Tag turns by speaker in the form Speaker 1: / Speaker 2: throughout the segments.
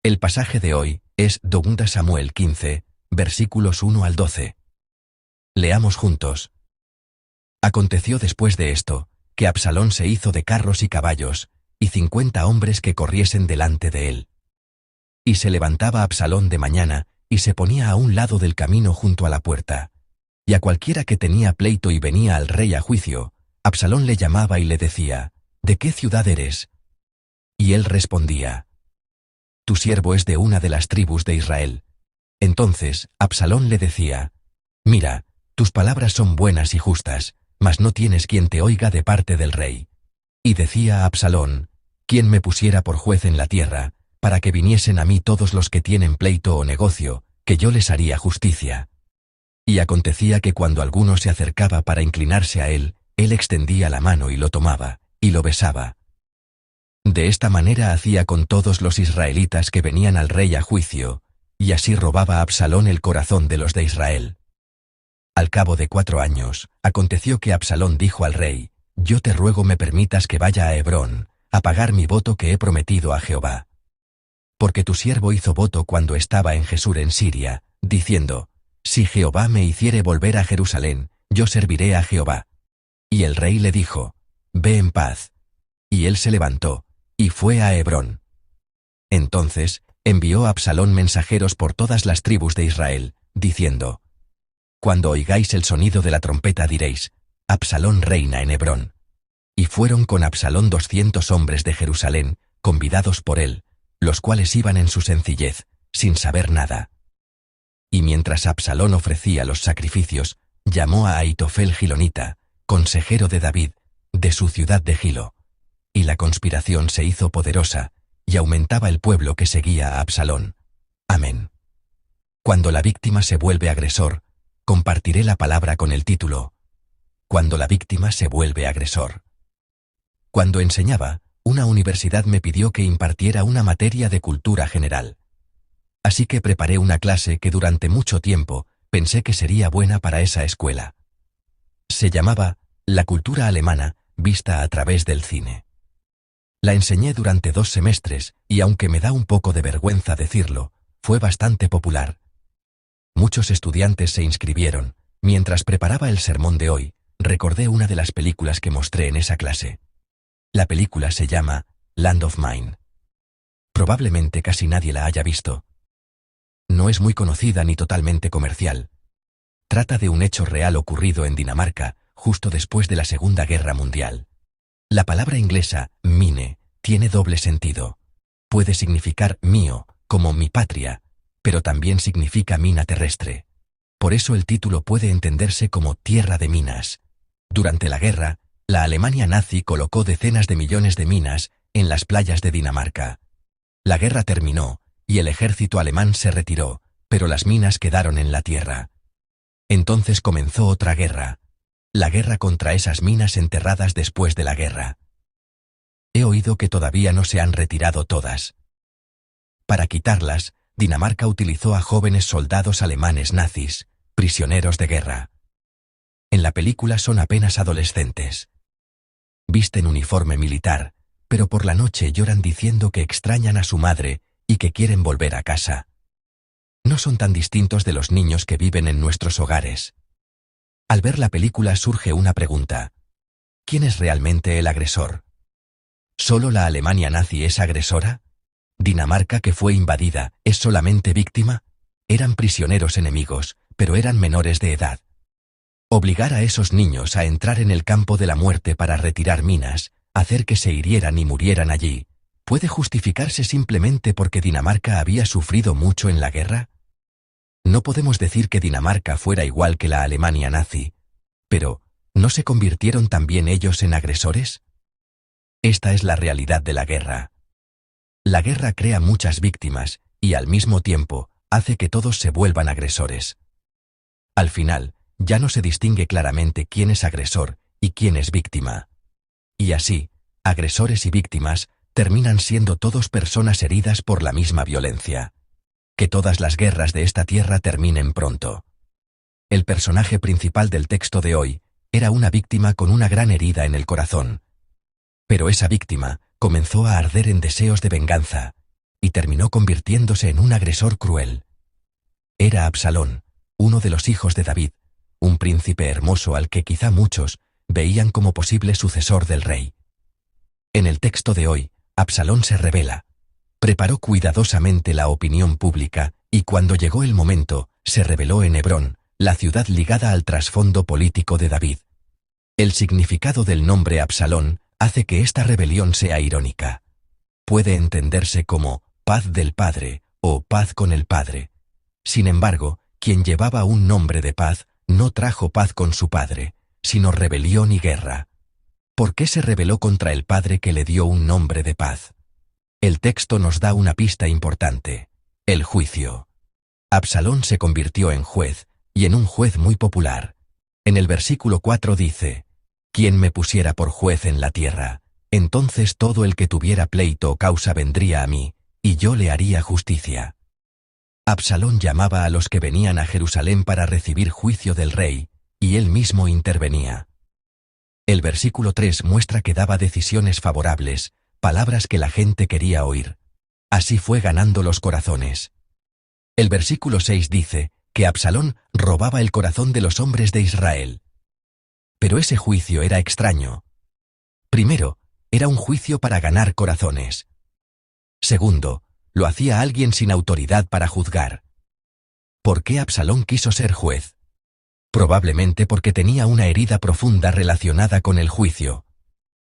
Speaker 1: El pasaje de hoy es 2 Samuel 15, versículos 1 al 12. Leamos juntos. Aconteció después de esto, que Absalón se hizo de carros y caballos, y 50 hombres que corriesen delante de él. Y se levantaba Absalón de mañana, y se ponía a un lado del camino junto a la puerta. Y a cualquiera que tenía pleito y venía al rey a juicio, Absalón le llamaba y le decía: ¿De qué ciudad eres? Y él respondía: Tu siervo es de una de las tribus de Israel. Entonces Absalón le decía: Mira, tus palabras son buenas y justas, mas no tienes quien te oiga de parte del rey. Y decía Absalón: ¿Quién me pusiera por juez en la tierra, para que viniesen a mí todos los que tienen pleito o negocio, que yo les haría justicia? Y acontecía que cuando alguno se acercaba para inclinarse a él extendía la mano y lo tomaba, y lo besaba. De esta manera hacía con todos los israelitas que venían al rey a juicio, y así robaba Absalón el corazón de los de Israel. Al cabo de 4 años, aconteció que Absalón dijo al rey: Yo te ruego me permitas que vaya a Hebrón, a pagar mi voto que he prometido a Jehová. Porque tu siervo hizo voto cuando estaba en Jesús en Siria, diciendo: Si Jehová me hiciere volver a Jerusalén, yo serviré a Jehová. Y el rey le dijo: Ve en paz. Y él se levantó, y fue a Hebrón. Entonces envió Absalón mensajeros por todas las tribus de Israel, diciendo: Cuando oigáis el sonido de la trompeta diréis: Absalón reina en Hebrón. Y fueron con Absalón 200 hombres de Jerusalén, convidados por él, los cuales iban en su sencillez, sin saber nada. Y mientras Absalón ofrecía los sacrificios, llamó a Ahitofel Gilonita, consejero de David, de su ciudad de Gilo. Y la conspiración se hizo poderosa, y aumentaba el pueblo que seguía a Absalón. Amén. Cuando la víctima se vuelve agresor, compartiré la palabra con el título: Cuando la víctima se vuelve agresor. Cuando enseñaba, una universidad me pidió que impartiera una materia de cultura general. Así que preparé una clase que durante mucho tiempo pensé que sería buena para esa escuela. Se llamaba La cultura alemana vista a través del cine. La enseñé durante 2 semestres y, aunque me da un poco de vergüenza decirlo, fue bastante popular. Muchos estudiantes se inscribieron. Mientras preparaba el sermón de hoy, recordé una de las películas que mostré en esa clase. La película se llama Land of Mine. Probablemente casi nadie la haya visto. No es muy conocida ni totalmente comercial. Trata de un hecho real ocurrido en Dinamarca, justo después de la Segunda Guerra Mundial. La palabra inglesa, mine, tiene doble sentido. Puede significar mío, como mi patria, pero también significa mina terrestre. Por eso el título puede entenderse como tierra de minas. Durante la guerra, la Alemania nazi colocó decenas de millones de minas en las playas de Dinamarca. La guerra terminó, y el ejército alemán se retiró, pero las minas quedaron en la tierra. Entonces comenzó otra guerra. La guerra contra esas minas enterradas después de la guerra. He oído que todavía no se han retirado todas. Para quitarlas, Dinamarca utilizó a jóvenes soldados alemanes nazis, prisioneros de guerra. En la película son apenas adolescentes. Visten uniforme militar, pero por la noche lloran diciendo que extrañan a su madre y que quieren volver a casa. No son tan distintos de los niños que viven en nuestros hogares. Al ver la película surge una pregunta: ¿quién es realmente el agresor? ¿Solo la Alemania nazi es agresora? ¿Dinamarca, que fue invadida, es solamente víctima? Eran prisioneros enemigos, pero eran menores de edad. Obligar a esos niños a entrar en el campo de la muerte para retirar minas, hacer que se hirieran y murieran allí, ¿puede justificarse simplemente porque Dinamarca había sufrido mucho en la guerra? No podemos decir que Dinamarca fuera igual que la Alemania nazi, pero ¿no se convirtieron también ellos en agresores? Esta es la realidad de la guerra. La guerra crea muchas víctimas y, al mismo tiempo, hace que todos se vuelvan agresores. Al final, ya no se distingue claramente quién es agresor y quién es víctima. Y así, agresores y víctimas terminan siendo todos personas heridas por la misma violencia. Que todas las guerras de esta tierra terminen pronto. El personaje principal del texto de hoy era una víctima con una gran herida en el corazón. Pero esa víctima comenzó a arder en deseos de venganza, y terminó convirtiéndose en un agresor cruel. Era Absalón, uno de los hijos de David, un príncipe hermoso al que quizá muchos veían como posible sucesor del rey. En el texto de hoy, Absalón se rebela. Preparó cuidadosamente la opinión pública y cuando llegó el momento, se rebeló en Hebrón, la ciudad ligada al trasfondo político de David. El significado del nombre Absalón hace que esta rebelión sea irónica. Puede entenderse como paz del padre o paz con el padre. Sin embargo, quien llevaba un nombre de paz no trajo paz con su padre, sino rebelión y guerra. ¿Por qué se rebeló contra el padre que le dio un nombre de paz? El texto nos da una pista importante: el juicio. Absalón se convirtió en juez, y en un juez muy popular. En el versículo 4 dice: «¿Quién me pusiera por juez en la tierra? Entonces todo el que tuviera pleito o causa vendría a mí, y yo le haría justicia». Absalón llamaba a los que venían a Jerusalén para recibir juicio del rey, y él mismo intervenía. El versículo 3 muestra que daba decisiones favorables, palabras que la gente quería oír. Así fue ganando los corazones. El versículo 6 dice que Absalón robaba el corazón de los hombres de Israel. Pero ese juicio era extraño. Primero, era un juicio para ganar corazones. Segundo, lo hacía alguien sin autoridad para juzgar. ¿Por qué Absalón quiso ser juez? Probablemente porque tenía una herida profunda relacionada con el juicio.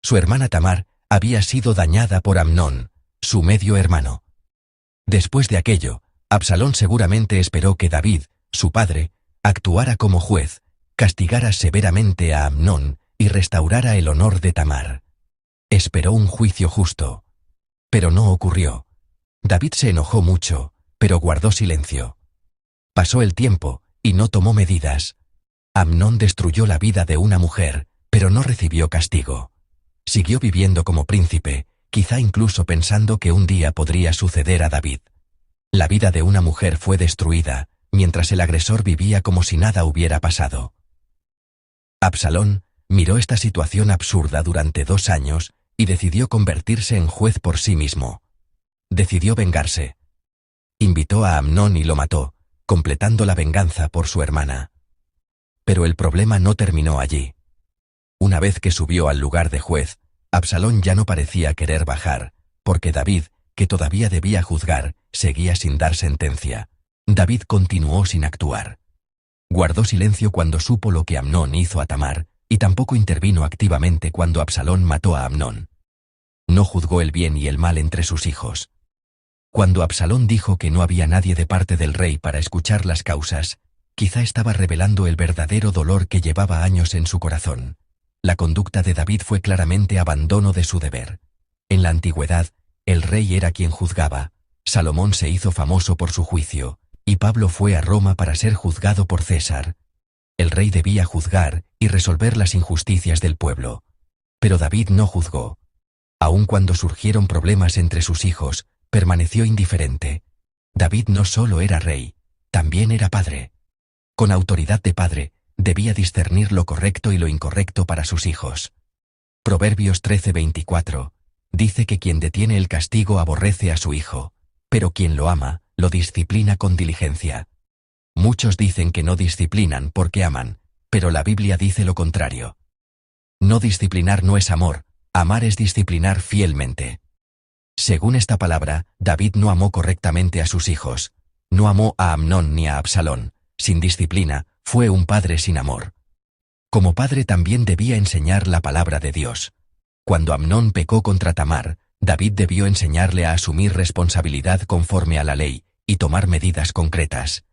Speaker 1: Su hermana Tamar había sido dañada por Amnón, su medio hermano. Después de aquello, Absalón seguramente esperó que David, su padre, actuara como juez, castigara severamente a Amnón y restaurara el honor de Tamar. Esperó un juicio justo. Pero no ocurrió. David se enojó mucho, pero guardó silencio. Pasó el tiempo, y no tomó medidas. Amnón destruyó la vida de una mujer, pero no recibió castigo. Siguió viviendo como príncipe, quizá incluso pensando que un día podría suceder a David. La vida de una mujer fue destruida, mientras el agresor vivía como si nada hubiera pasado. Absalón miró esta situación absurda durante 2 años y decidió convertirse en juez por sí mismo. Decidió vengarse. Invitó a Amnón y lo mató, completando la venganza por su hermana. Pero el problema no terminó allí. Una vez que subió al lugar de juez, Absalón ya no parecía querer bajar, porque David, que todavía debía juzgar, seguía sin dar sentencia. David continuó sin actuar. Guardó silencio cuando supo lo que Amnón hizo a Tamar, y tampoco intervino activamente cuando Absalón mató a Amnón. No juzgó el bien y el mal entre sus hijos. Cuando Absalón dijo que no había nadie de parte del rey para escuchar las causas, quizá estaba revelando el verdadero dolor que llevaba años en su corazón. La conducta de David fue claramente abandono de su deber. En la antigüedad, el rey era quien juzgaba, Salomón se hizo famoso por su juicio, y Pablo fue a Roma para ser juzgado por César. El rey debía juzgar y resolver las injusticias del pueblo. Pero David no juzgó. Aun cuando surgieron problemas entre sus hijos, permaneció indiferente. David no solo era rey, también era padre. Con autoridad de padre, debía discernir lo correcto y lo incorrecto para sus hijos. Proverbios 13:24 dice que quien detiene el castigo aborrece a su hijo, pero quien lo ama, lo disciplina con diligencia. Muchos dicen que no disciplinan porque aman, pero la Biblia dice lo contrario. No disciplinar no es amor, amar es disciplinar fielmente. Según esta palabra, David no amó correctamente a sus hijos. No amó a Amnón ni a Absalón. Sin disciplina, fue un padre sin amor. Como padre también debía enseñar la palabra de Dios. Cuando Amnón pecó contra Tamar, David debió enseñarle a asumir responsabilidad conforme a la ley y tomar medidas concretas.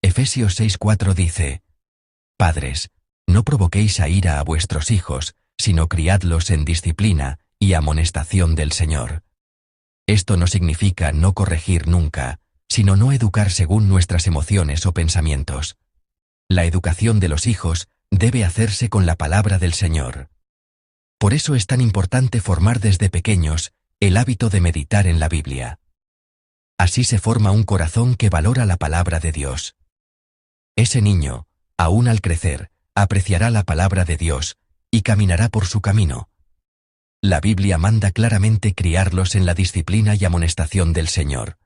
Speaker 1: Efesios 6:4 dice: «Padres, no provoquéis a ira a vuestros hijos, sino criadlos en disciplina y amonestación del Señor». Esto no significa no corregir nunca, sino no educar según nuestras emociones o pensamientos. La educación de los hijos debe hacerse con la palabra del Señor. Por eso es tan importante formar desde pequeños el hábito de meditar en la Biblia. Así se forma un corazón que valora la palabra de Dios. Ese niño, aún al crecer, apreciará la palabra de Dios y caminará por su camino. La Biblia manda claramente criarlos en la disciplina y amonestación del Señor.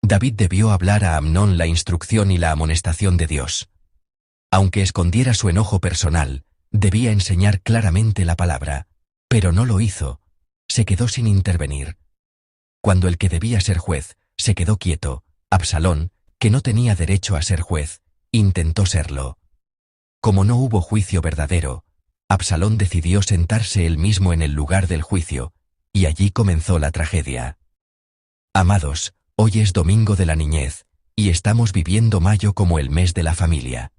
Speaker 1: David debió hablar a Amnón la instrucción y la amonestación de Dios. Aunque escondiera su enojo personal, debía enseñar claramente la palabra, pero no lo hizo. Se quedó sin intervenir. Cuando el que debía ser juez se quedó quieto, Absalón, que no tenía derecho a ser juez, intentó serlo. Como no hubo juicio verdadero, Absalón decidió sentarse él mismo en el lugar del juicio, y allí comenzó la tragedia. Amados, hoy es domingo de la niñez, y estamos viviendo mayo como el mes de la familia.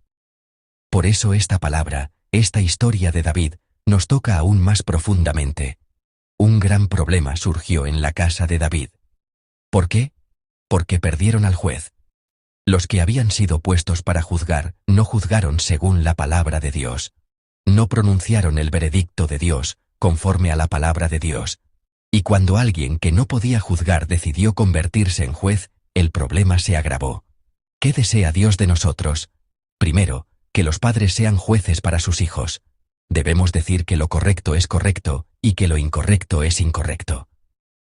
Speaker 1: Por eso esta palabra, esta historia de David, nos toca aún más profundamente. Un gran problema surgió en la casa de David. ¿Por qué? Porque perdieron al juez. Los que habían sido puestos para juzgar, no juzgaron según la palabra de Dios. No pronunciaron el veredicto de Dios, conforme a la palabra de Dios. Y cuando alguien que no podía juzgar decidió convertirse en juez, el problema se agravó. ¿Qué desea Dios de nosotros? Primero, que los padres sean jueces para sus hijos. Debemos decir que lo correcto es correcto, y que lo incorrecto es incorrecto.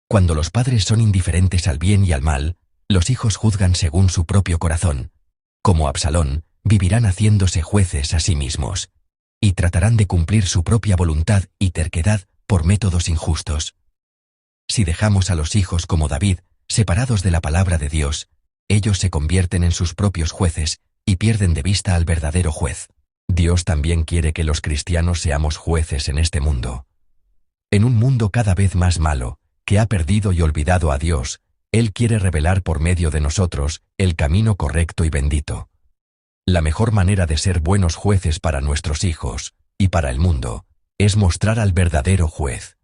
Speaker 1: Cuando los padres son indiferentes al bien y al mal, los hijos juzgan según su propio corazón. Como Absalón, vivirán haciéndose jueces a sí mismos. Y tratarán de cumplir su propia voluntad y terquedad por métodos injustos. Si dejamos a los hijos como David, separados de la palabra de Dios, ellos se convierten en sus propios jueces y pierden de vista al verdadero juez. Dios también quiere que los cristianos seamos jueces en este mundo. En un mundo cada vez más malo, que ha perdido y olvidado a Dios, Él quiere revelar por medio de nosotros el camino correcto y bendito. La mejor manera de ser buenos jueces para nuestros hijos, y para el mundo, es mostrar al verdadero juez.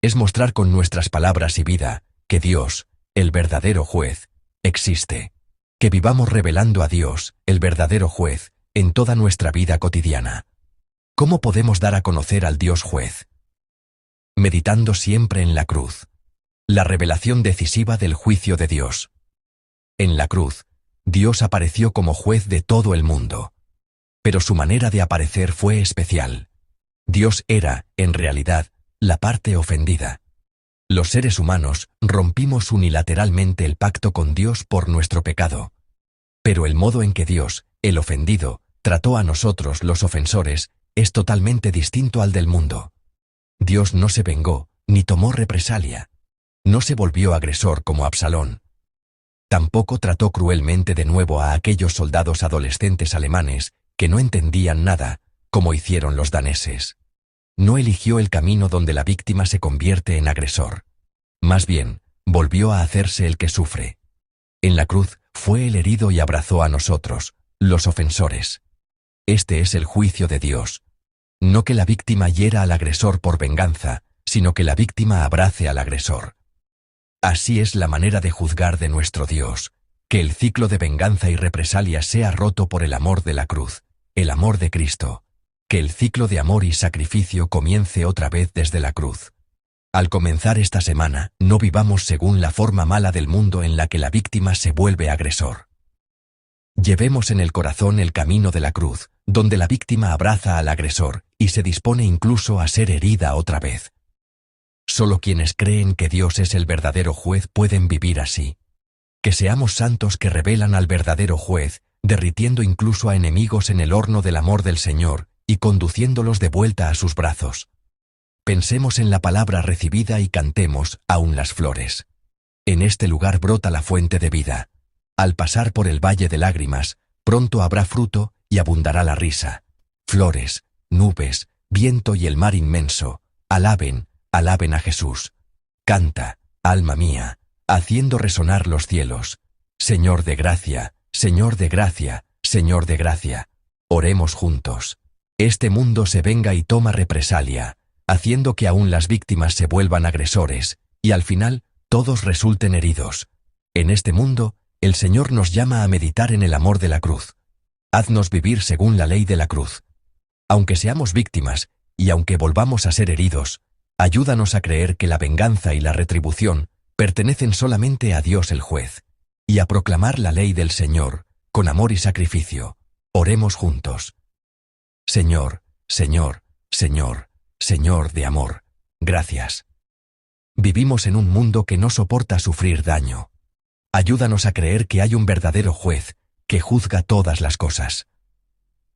Speaker 1: Es mostrar con nuestras palabras y vida, que Dios, el verdadero juez, existe. Que vivamos revelando a Dios, el verdadero juez, en toda nuestra vida cotidiana. ¿Cómo podemos dar a conocer al Dios juez? Meditando siempre en la cruz. La revelación decisiva del juicio de Dios. En la cruz, Dios apareció como juez de todo el mundo. Pero su manera de aparecer fue especial. Dios era, en realidad, la parte ofendida. Los seres humanos rompimos unilateralmente el pacto con Dios por nuestro pecado. Pero el modo en que Dios, el ofendido, trató a nosotros los ofensores, es totalmente distinto al del mundo. Dios no se vengó, ni tomó represalia. No se volvió agresor como Absalón. Tampoco trató cruelmente de nuevo a aquellos soldados adolescentes alemanes que no entendían nada, como hicieron los daneses. No eligió el camino donde la víctima se convierte en agresor. Más bien, volvió a hacerse el que sufre. En la cruz, fue el herido y abrazó a nosotros, los ofensores. Este es el juicio de Dios. No que la víctima hiera al agresor por venganza, sino que la víctima abrace al agresor. Así es la manera de juzgar de nuestro Dios, que el ciclo de venganza y represalia sea roto por el amor de la cruz, el amor de Cristo, que el ciclo de amor y sacrificio comience otra vez desde la cruz. Al comenzar esta semana, no vivamos según la forma mala del mundo en la que la víctima se vuelve agresor. Llevemos en el corazón el camino de la cruz, donde la víctima abraza al agresor y se dispone incluso a ser herida otra vez. Solo quienes creen que Dios es el verdadero juez pueden vivir así. Que seamos santos que revelan al verdadero juez, derritiendo incluso a enemigos en el horno del amor del Señor y conduciéndolos de vuelta a sus brazos. Pensemos en la palabra recibida y cantemos aún las flores. En este lugar brota la fuente de vida. Al pasar por el valle de lágrimas, pronto habrá fruto y abundará la risa. Flores, nubes, viento y el mar inmenso, alaben, alaben a Jesús. Canta, alma mía, haciendo resonar los cielos. Señor de gracia, Señor de gracia, Señor de gracia. Oremos juntos. Este mundo se venga y toma represalia, haciendo que aún las víctimas se vuelvan agresores, y al final, todos resulten heridos. En este mundo, el Señor nos llama a meditar en el amor de la cruz. Haznos vivir según la ley de la cruz. Aunque seamos víctimas, y aunque volvamos a ser heridos, ayúdanos a creer que la venganza y la retribución pertenecen solamente a Dios el juez, y a proclamar la ley del Señor, con amor y sacrificio. Oremos juntos. Señor, Señor, Señor, Señor de amor, gracias. Vivimos en un mundo que no soporta sufrir daño. Ayúdanos a creer que hay un verdadero juez que juzga todas las cosas.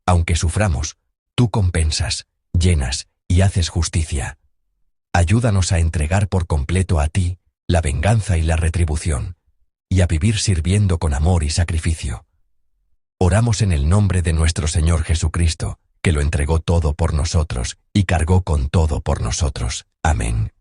Speaker 1: Aunque suframos, tú compensas, llenas y haces justicia. Ayúdanos a entregar por completo a ti la venganza y la retribución, y a vivir sirviendo con amor y sacrificio. Oramos en el nombre de nuestro Señor Jesucristo, que lo entregó todo por nosotros y cargó con todo por nosotros. Amén.